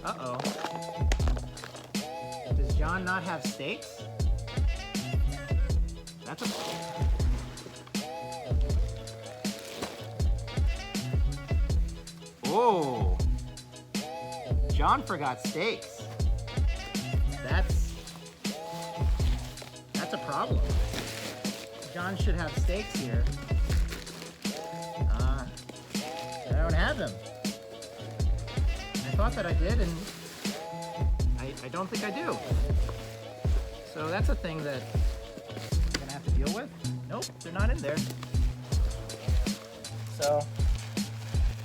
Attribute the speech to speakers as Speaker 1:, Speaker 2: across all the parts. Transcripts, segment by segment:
Speaker 1: Uh-oh. Does John not have steaks? That's a... Oh! John forgot steaks. That's a problem. John should have steaks here. I don't have them. I thought that I did, and I don't think I do. So that's a thing that I'm gonna have to deal with. Nope, they're not in there. So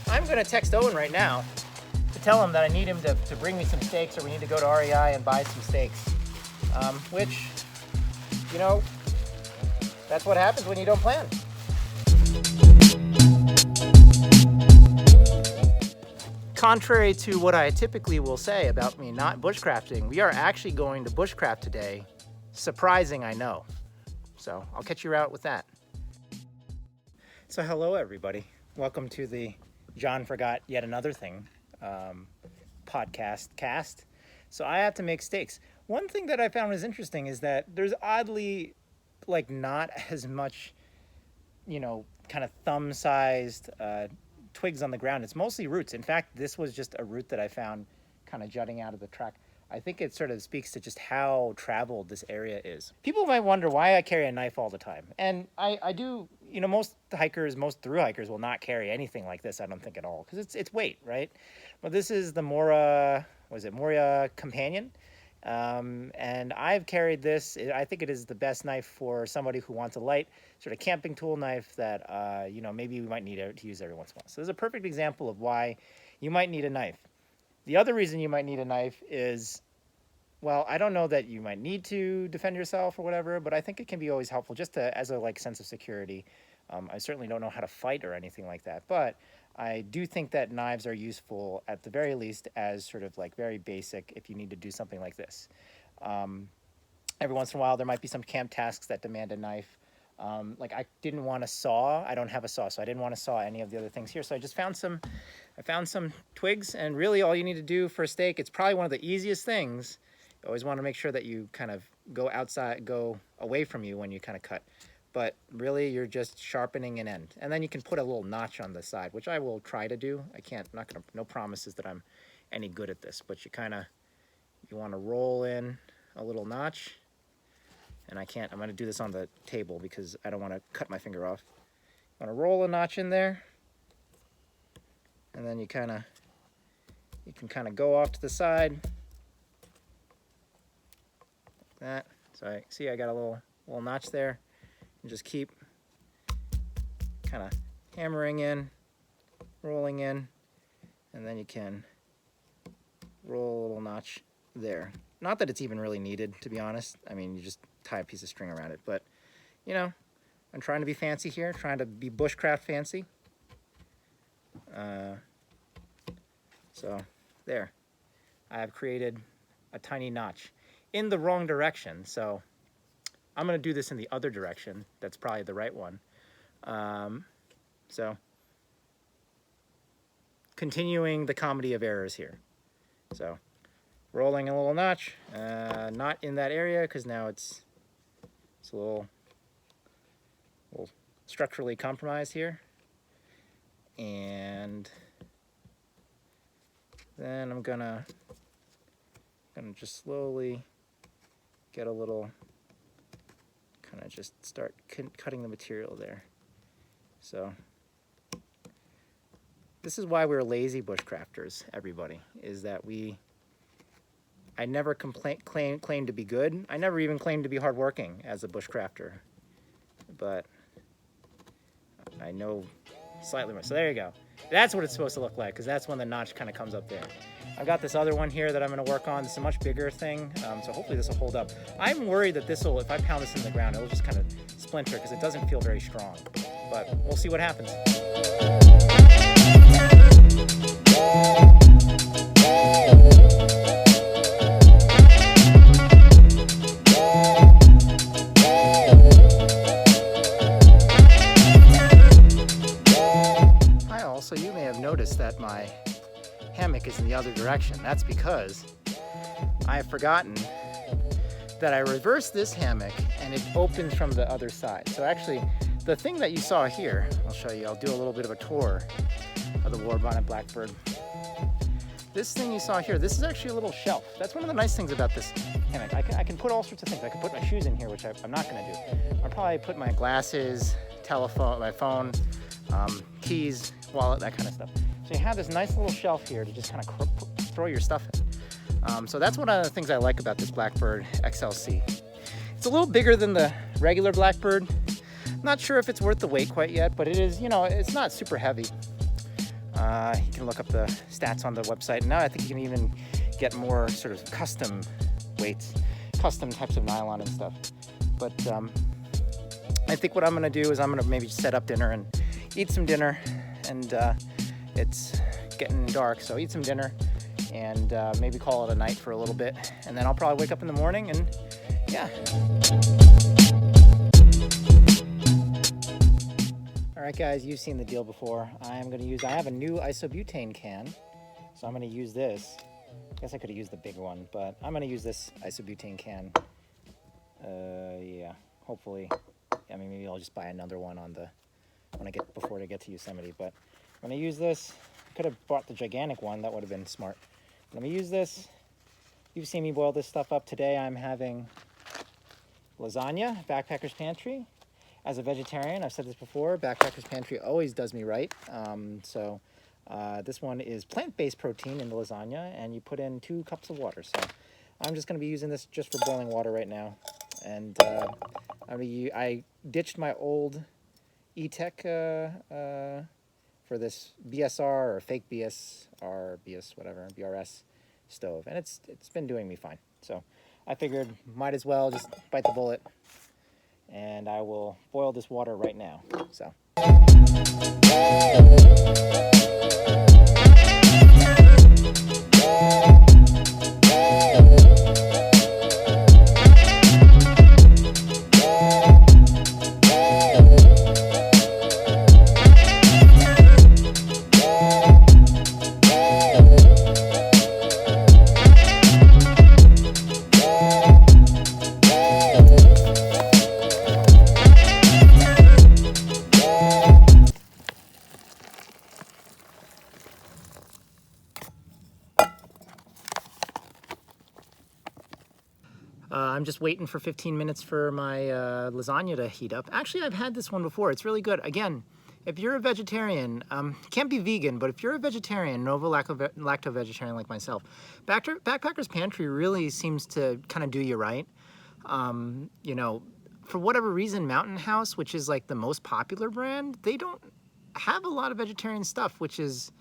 Speaker 1: I'm gonna text Owen right now to tell him that I need him to bring me some steaks, or we need to go to REI and buy some steaks. Which, you know, that's what happens when you don't plan. Contrary to what I typically will say about me not bushcrafting, we are actually going to bushcraft today. Surprising, I know. So I'll catch you out with that. So hello everybody. Welcome to the John Forgot Yet Another Thing podcast cast. So I have to make steaks. One thing that I found was interesting is that there's oddly like not as much, you know, kind of thumb-sized twigs on the ground. It's mostly roots. In fact, this was just a root that I found kind of jutting out of the track. I think it sort of speaks to just how traveled this area is. People might wonder why I carry a knife all the time. And I do, you know, most hikers, most thru hikers will not carry anything like this, I don't think at all, because it's weight, right? But this is the Moria Companion. And I've carried this. I think it is the best knife for somebody who wants a light sort of camping tool knife that, you know, maybe we might need to use every once in a while. So this is a perfect example of why you might need a knife. The other reason you might need a knife is, well, I don't know that you might need to defend yourself or whatever, but I think it can be always helpful just to, as a like sense of security. I certainly don't know how to fight or anything like that, but I do think that knives are useful at the very least as sort of like very basic if you need to do something like this. Every once in a while there might be some camp tasks that demand a knife. Like I didn't want to saw, I don't have a saw, so I didn't want to saw any of the other things here. So I just found some twigs, and really all you need to do for a steak, it's probably one of the easiest things. You always want to make sure that you kind of go outside, go away from you when you kind of cut. But really you're just sharpening an end. And then you can put a little notch on the side, which I will try to do. No promises that I'm any good at this, but you want to roll in a little notch. And I'm going to do this on the table because I don't want to cut my finger off. You want to roll a notch in there. And then you can kind of go off to the side. Like that. So I got a little notch there. And just keep kind of hammering in, rolling in, and then you can roll a little notch there. Not that it's even really needed, to be honest. I mean, you just tie a piece of string around it, but you know, I'm trying to be fancy here, trying to be bushcraft fancy. So there, I have created a tiny notch in the wrong direction. So I'm going to do this in the other direction. That's probably the right one. So continuing the comedy of errors here. So rolling a little notch, not in that area because now it's a little structurally compromised here. And then I'm gonna just slowly get a little kind of just start cutting the material there. So this is why we're lazy bushcrafters, everybody, is that I never claim to be good. I never even claimed to be hardworking as a bushcrafter, but I know slightly more. So there you go. That's what it's supposed to look like, because that's when the notch kind of comes up there. I've got this other one here that I'm going to work on. It's a much bigger thing, so hopefully this will hold up. I'm worried that this will, if I pound this into the ground, it'll just kind of splinter because it doesn't feel very strong. But we'll see what happens. So you may have noticed that my hammock is in the other direction. That's because I have forgotten that I reversed this hammock and it opens from the other side. So actually, the thing that you saw here, I'll show you, I'll do a little bit of a tour of the warbonnet blackbird. This thing you saw here, this is actually a little shelf. That's one of the nice things about this hammock. I can put all sorts of things. I can put my shoes in here, which I'm not gonna do. I'll probably put my glasses, telephone, my phone, keys, wallet, that kind of stuff. So you have this nice little shelf here to just kind of throw your stuff in. So that's one of the things I like about this Blackbird XLC. It's a little bigger than the regular Blackbird. Not sure if it's worth the weight quite yet, but it is, you know, it's not super heavy. You can look up the stats on the website. Now I think you can even get more sort of custom weights, custom types of nylon and stuff. But I think what I'm gonna do is I'm gonna maybe set up dinner and eat some dinner, and it's getting dark, so eat some dinner and maybe call it a night for a little bit, and then I'll probably wake up in the morning and yeah. All right guys, you've seen the deal before. I have a new isobutane can, so I'm gonna use this. I guess I could have used the bigger one, but I'm gonna use this isobutane can. Yeah, hopefully. I mean, maybe I'll just buy another one before I get to Yosemite, but I'm gonna use this. Could have bought the gigantic one, that would have been smart. But I'm gonna use this. You've seen me boil this stuff up. Today I'm having lasagna, Backpacker's Pantry. As a vegetarian, I've said this before, Backpacker's Pantry always does me right. This one is plant-based protein in the lasagna, and you put in 2 cups of water. So I'm just gonna be using this just for boiling water right now. And I ditched my old E-Tech for this BSR or fake BS, whatever, BRS stove, and it's been doing me fine. So I figured might as well just bite the bullet, and I will boil this water right now. So. I'm just waiting for 15 minutes for my lasagna to heat up. Actually, I've had this one before. It's really good. Again, if you're a vegetarian, can't be vegan, but if you're a vegetarian, lacto vegetarian like myself, Backpacker's Pantry really seems to kind of do you right. You know, for whatever reason, Mountain House, which is like the most popular brand, they don't have a lot of vegetarian stuff, which is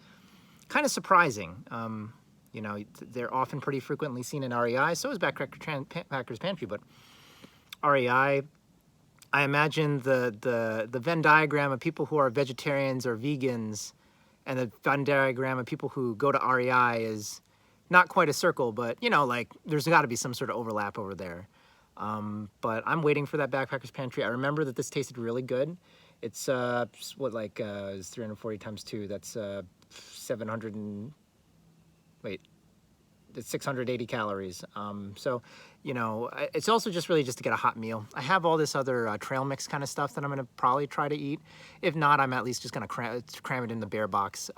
Speaker 1: kind of surprising. You know, they're often pretty frequently seen in REI. So is Backpacker's Pantry, but REI, I imagine the Venn diagram of people who are vegetarians or vegans, and the Venn diagram of people who go to REI is not quite a circle, but you know, like there's got to be some sort of overlap over there. But I'm waiting for that Backpacker's Pantry. I remember that this tasted really good. It's what, like it's 340 times 2. That's 680 calories. So, you know, it's also just really just to get a hot meal. I have all this other trail mix kind of stuff that I'm gonna probably try to eat. If not, I'm at least just gonna cram it in the bear box.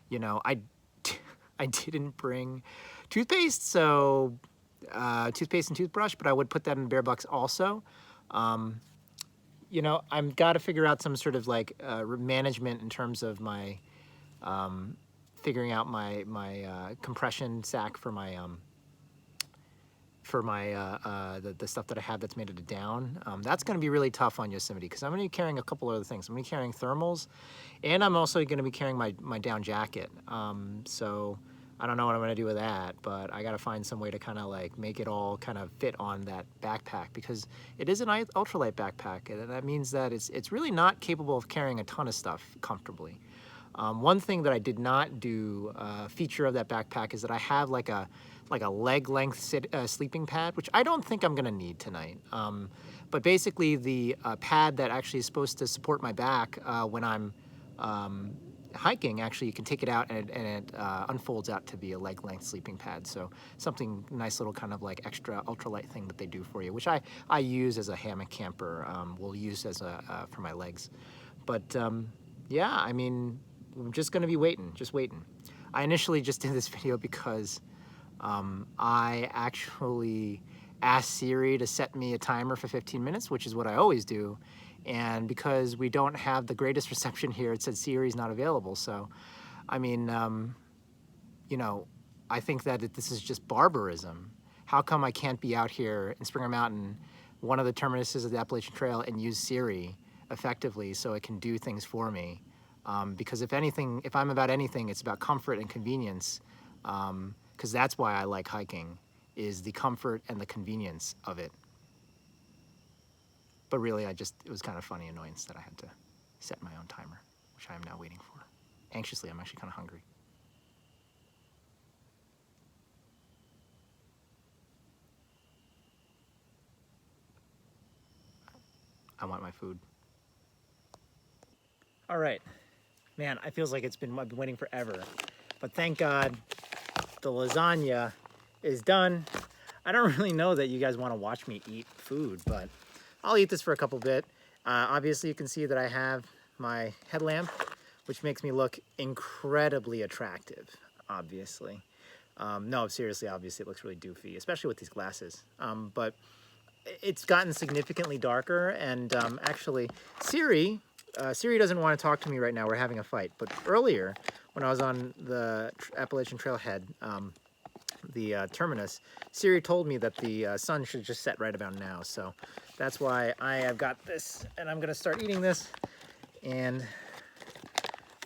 Speaker 1: You know, I didn't bring toothpaste, so toothpaste and toothbrush, but I would put that in the bear box also. You know, I've got to figure out some sort of like management in terms of my figuring out my compression sack for my the stuff that I have that's made it a down. That's going to be really tough on Yosemite because I'm going to be carrying a couple other things. I'm going to be carrying thermals, and I'm also going to be carrying my down jacket. So I don't know what I'm going to do with that, but I got to find some way to kind of like make it all kind of fit on that backpack because it is an ultralight backpack, and that means that it's really not capable of carrying a ton of stuff comfortably. One thing that I did not do feature of that backpack is that I have like a leg length sleeping pad, which I don't think I'm gonna need tonight. But basically the pad that actually is supposed to support my back when I'm hiking, actually you can take it out and it unfolds out to be a leg length sleeping pad. So something nice little kind of like extra ultralight thing that they do for you, which I use as a hammock camper, will use as for my legs. But yeah, I mean, I'm just gonna be waiting, just waiting. I initially just did this video because I actually asked Siri to set me a timer for 15 minutes, which is what I always do. And because we don't have the greatest reception here, it said Siri's not available. So, I mean, you know, I think that this is just barbarism. How come I can't be out here in Springer Mountain, one of the terminuses of the Appalachian Trail, and use Siri effectively so it can do things for me? Because if anything, if I'm about anything, it's about comfort and convenience. Because that's why I like hiking, is the comfort and the convenience of it. But really, it was kind of funny annoyance that I had to set my own timer, which I am now waiting for. Anxiously, I'm actually kind of hungry. I want my food. All right. Man, it feels like I've been waiting forever. But thank God the lasagna is done. I don't really know that you guys want to watch me eat food, but I'll eat this for a couple bit. Obviously, you can see that I have my headlamp, which makes me look incredibly attractive, obviously. No, seriously, obviously, it looks really doofy, especially with these glasses. But it's gotten significantly darker, and actually, Siri doesn't want to talk to me right now. We're having a fight. But earlier, when I was on the Appalachian Trailhead, the terminus, Siri told me that the sun should just set right about now. So that's why I have got this, and I'm going to start eating this. And,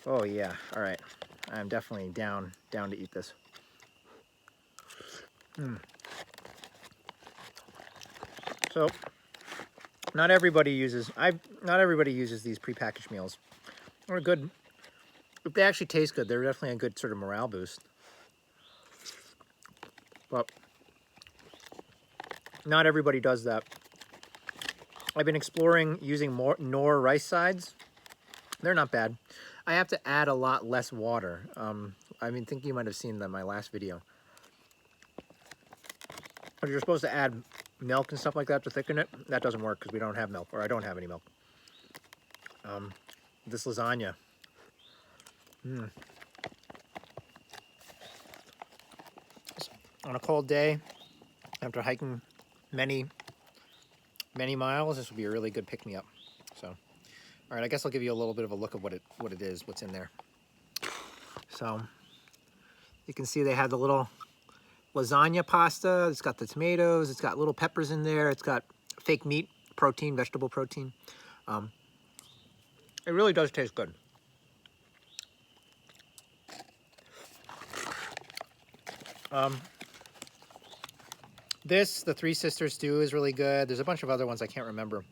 Speaker 1: oh yeah, all right. I'm definitely down to eat this. So, not everybody uses these prepackaged meals. They're good. If they actually taste good, they're definitely a good sort of morale boost. But not everybody does that. I've been exploring using more Knorr rice sides. They're not bad. I have to add a lot less water. I mean, think you might have seen that in my last video. But you're supposed to add milk and stuff like that to thicken it. That doesn't work because we don't have milk, or I don't have any milk. This lasagna. On a cold day, after hiking many miles, this would be a really good pick-me-up. So, all right, I guess I'll give you a little bit of a look of what it is, what's in there. So, you can see they had the little lasagna pasta. It's got the tomatoes. It's got little peppers in there. It's got fake meat, protein, vegetable protein. It really does taste good. The Three Sisters stew is really good. There's a bunch of other ones I can't remember.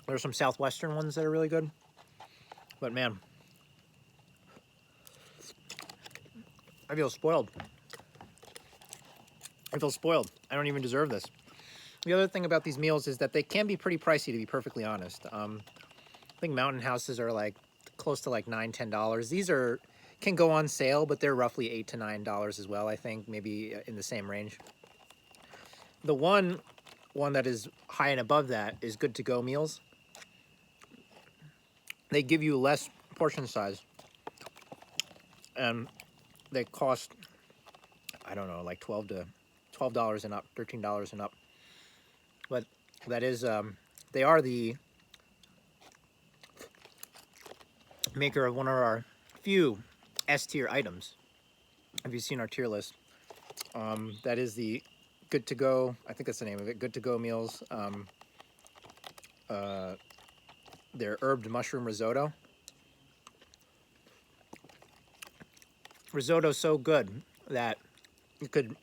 Speaker 1: There's some Southwestern ones that are really good. But man, I feel spoiled. I feel spoiled. I don't even deserve this. The other thing about these meals is that they can be pretty pricey, to be perfectly honest. I think mountain houses are like close to like $9, $10. These can go on sale, but they're roughly $8 to $9 as well, I think, maybe in the same range. The one that is high and above that is Good to Go meals. They give you less portion size, and they cost, I don't know, like $12 and up, $13 and up. but that is, they are the maker of one of our few S-tier items. Have you seen our tier list? That is the Good to Go, I think that's the name of it, Good to Go meals. Their herbed mushroom risotto. Risotto's so good that you could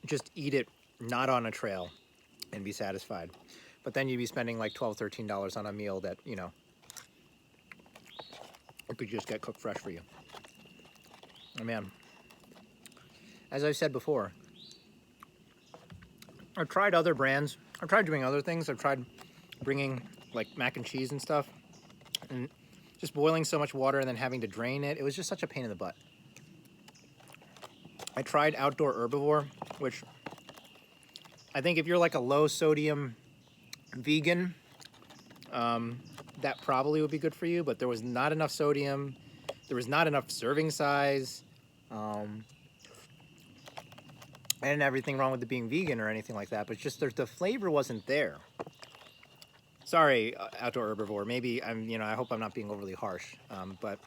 Speaker 1: just eat it not on a trail and be satisfied. But then you'd be spending like $12, $13 on a meal that, you know, it could just get cooked fresh for you. Oh man, as I've said before, I've tried other brands. I've tried doing other things. I've tried bringing like mac and cheese and stuff, and just boiling so much water and then having to drain it. It was just such a pain in the butt. I tried Outdoor Herbivore, which I think if you're like a low sodium vegan, that probably would be good for you, but there was not enough sodium. There was not enough serving size. And everything wrong with it being vegan or anything like that, but just the flavor wasn't there. Sorry, Outdoor Herbivore. Maybe I hope I'm not being overly harsh, but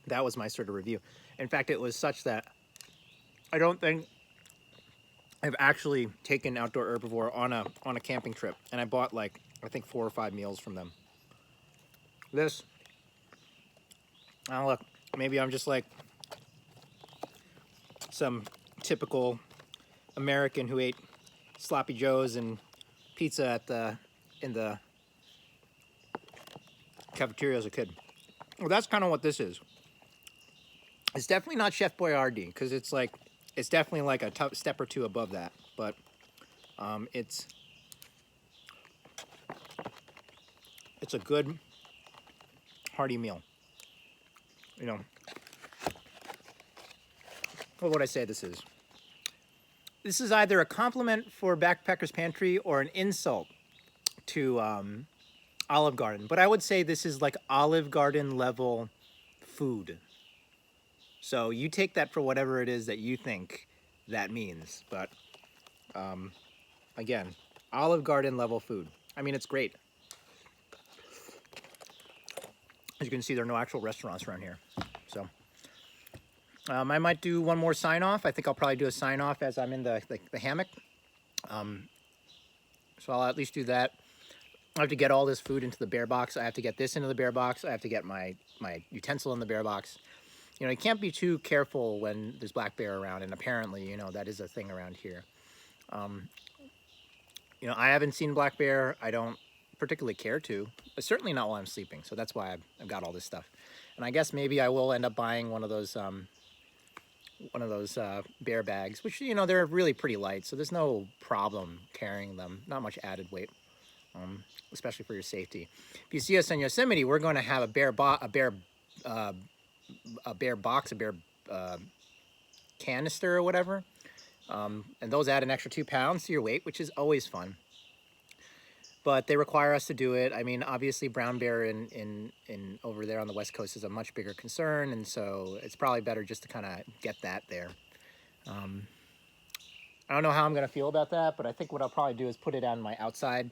Speaker 1: that was my sort of review. In fact, it was such that I don't think I've actually taken Outdoor Herbivore on a camping trip, and I bought like I think 4 or 5 meals from them. This, oh look, maybe I'm just like some typical American who ate sloppy joes and pizza in the cafeteria as a kid. Well, that's kind of what this is. It's definitely not Chef Boyardee, because it's definitely like a step or two above that, but it's a good hearty meal. You know, what would I say this is? This is either a compliment for Backpacker's Pantry or an insult to Olive Garden. But I would say this is like Olive Garden level food. So you take that for whatever it is that you think that means. But again, Olive Garden level food. I mean, it's great. As you can see, there are no actual restaurants around here. So I might do one more sign off. I think I'll probably do a sign off as I'm in the hammock. So I'll at least do that. I have to get all this food into the bear box. I have to get this into the bear box. I have to get my utensil in the bear box. You know, you can't be too careful when there's black bear around, and apparently, you know, that is a thing around here. You know, I haven't seen black bear. I don't particularly care to, but certainly not while I'm sleeping. So that's why I've got all this stuff. And I guess maybe I will end up buying one of those bear bags, which, you know, they're really pretty light, so there's no problem carrying them. Not much added weight, especially for your safety. If you see us in Yosemite, we're going to have a bear canister or whatever, and those add an extra 2 pounds to your weight, which is always fun. But they require us to do it. I mean, obviously brown bear in over there on the West Coast is a much bigger concern, and so it's probably better just to kind of get that there. I don't know how I'm going to feel about that, but I think what I'll probably do is put it on my outside,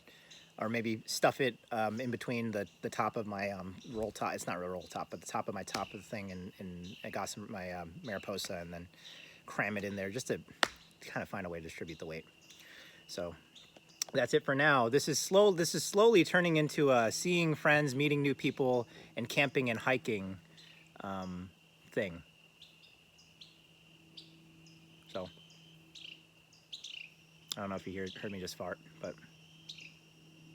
Speaker 1: or maybe stuff it in between the top of my roll top. It's not really roll top, but the top of my top of the thing, and I got my Mariposa, and then cram it in there just to kind of find a way to distribute the weight. So that's it for now. This is slowly turning into a seeing friends, meeting new people, and camping and hiking thing. So I don't know if you heard me just fart, but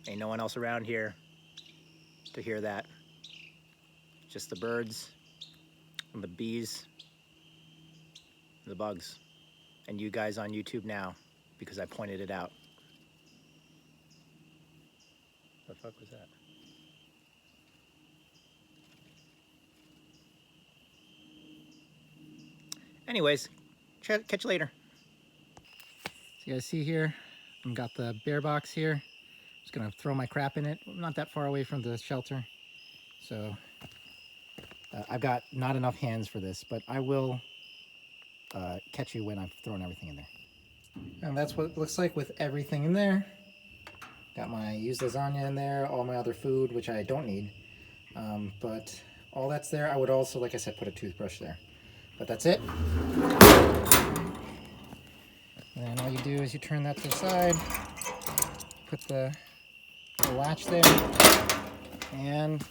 Speaker 1: ain't no one else around here to hear that. Just the birds and the bees and the bugs, and you guys on YouTube now because I pointed it out. The fuck was that? Anyways, catch you later. So you guys see here, I've got the bear box here. Just gonna throw my crap in it. I'm not that far away from the shelter, so I've got not enough hands for this, but I will catch you when I've thrown everything in there. And that's what it looks like with everything in there. Got my used lasagna in there, all my other food, which I don't need. But all that's there. I would also, like I said, put a toothbrush there. But that's it. And then all you do is you turn that to the side, put the latch there, and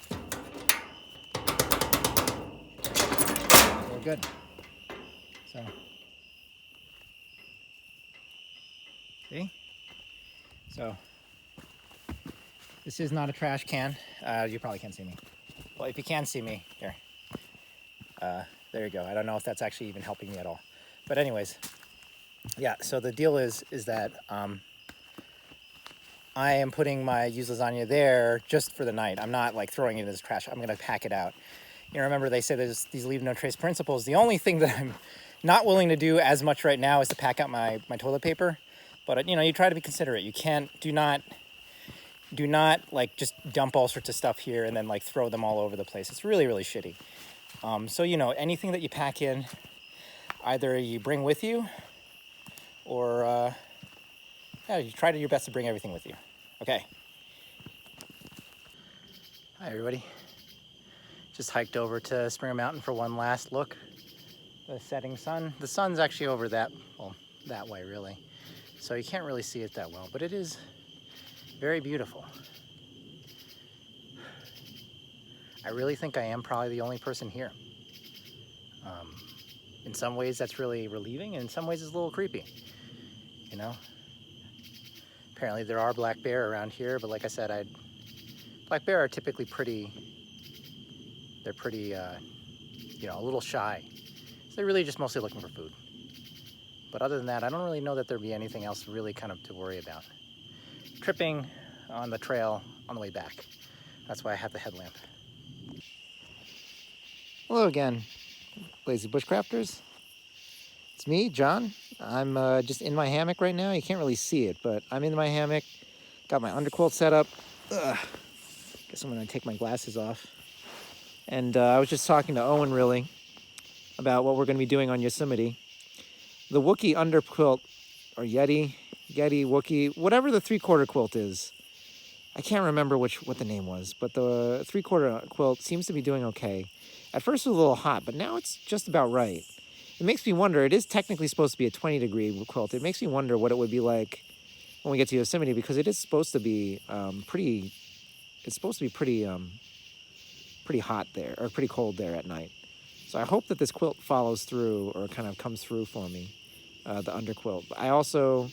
Speaker 1: we're good. So, see? So, this is not a trash can. You probably can't see me. Well, if you can see me, here. There you go. I don't know if that's actually even helping me at all. But anyways, yeah, so the deal is that I am putting my used lasagna there just for the night. I'm not like throwing it in this trash. I'm going to pack it out. You know, remember they say there's these leave no trace principles. The only thing that I'm not willing to do as much right now is to pack out my toilet paper. But, you know, you try to be considerate. You can't, do not like just dump all sorts of stuff here and then like throw them all over the place. It's really, really shitty. So, you know, anything that you pack in, either you bring with you or, yeah, you try to your best to bring everything with you. Okay. Hi, everybody. Just hiked over to Springer Mountain for one last look. The setting sun. The sun's actually over that way, really. So you can't really see it that well, but it is very beautiful. I really think I am probably the only person here. In some ways that's really relieving, and in some ways it's a little creepy, you know? Apparently there are black bear around here, but like I said, black bear are typically they're pretty, you know, a little shy. So they're really just mostly looking for food. But other than that, I don't really know that there'd be anything else really kind of to worry about. Tripping on the trail on the way back. That's why I have the headlamp. Hello again, Lazy Bushcrafters. It's me, John. I'm just in my hammock right now. You can't really see it, but I'm in my hammock. Got my underquilt set up. Ugh. Guess I'm gonna take my glasses off. And I was just talking to Owen, really, about what we're gonna be doing on Yosemite. The Wookiee underquilt, or Yeti, Wookiee, whatever the 3/4 quilt is. I can't remember what the name was, but the 3/4 quilt seems to be doing okay. At first it was a little hot, but now it's just about right. It makes me wonder, it is technically supposed to be a 20-degree quilt. It makes me wonder what it would be like when we get to Yosemite, because it is supposed to be pretty hot there, or pretty cold there at night. So I hope that this quilt follows through, or kind of comes through for me, the underquilt. I also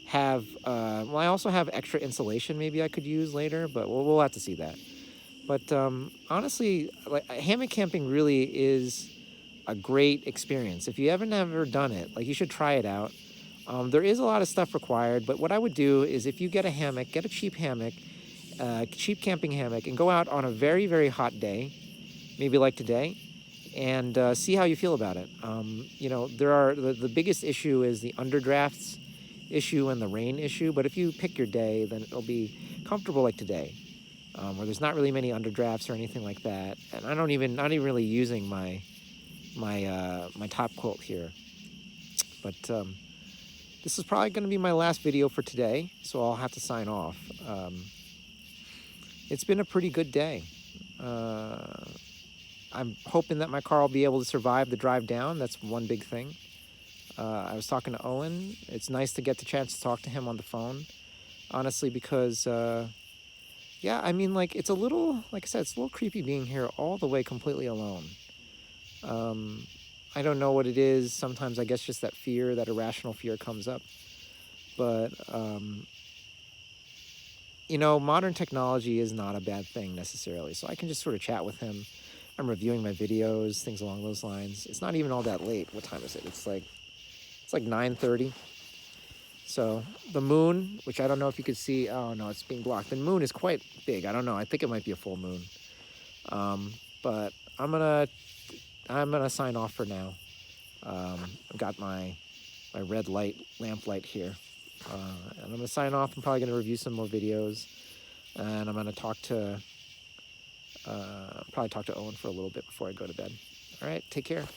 Speaker 1: have extra insulation maybe I could use later, but we'll have to see that. But honestly, like, hammock camping really is a great experience. If you haven't ever done it, like, you should try it out. There is a lot of stuff required, but what I would do is, if you get a hammock, get a cheap hammock, cheap camping hammock, and go out on a very, very hot day, maybe like today, and see how you feel about it. You know, the biggest issue is the underdrafts issue and the rain issue, but if you pick your day, then it'll be comfortable like today, where there's not really many underdrafts or anything like that. And I'm not even really using my top quilt here. But this is probably going to be my last video for today, so I'll have to sign off. It's been a pretty good day. I'm hoping that my car will be able to survive the drive down. That's one big thing. I was talking to Owen. It's nice to get the chance to talk to him on the phone, honestly, because, yeah, I mean, like, it's a little, like I said, it's a little creepy being here all the way completely alone. I don't know what it is. Sometimes I guess just that fear, that irrational fear comes up. But, you know, modern technology is not a bad thing necessarily. So I can just sort of chat with him. I'm reviewing my videos, things along those lines. It's not even all that late. What time is it? It's like 9:30. So the moon, which I don't know if you could see. Oh no, it's being blocked. The moon is quite big. I don't know. I think it might be a full moon. But I'm gonna sign off for now. I've got my red lamp light here, and I'm gonna sign off. I'm probably gonna review some more videos, and I'm gonna probably talk to Owen for a little bit before I go to bed. All right, take care.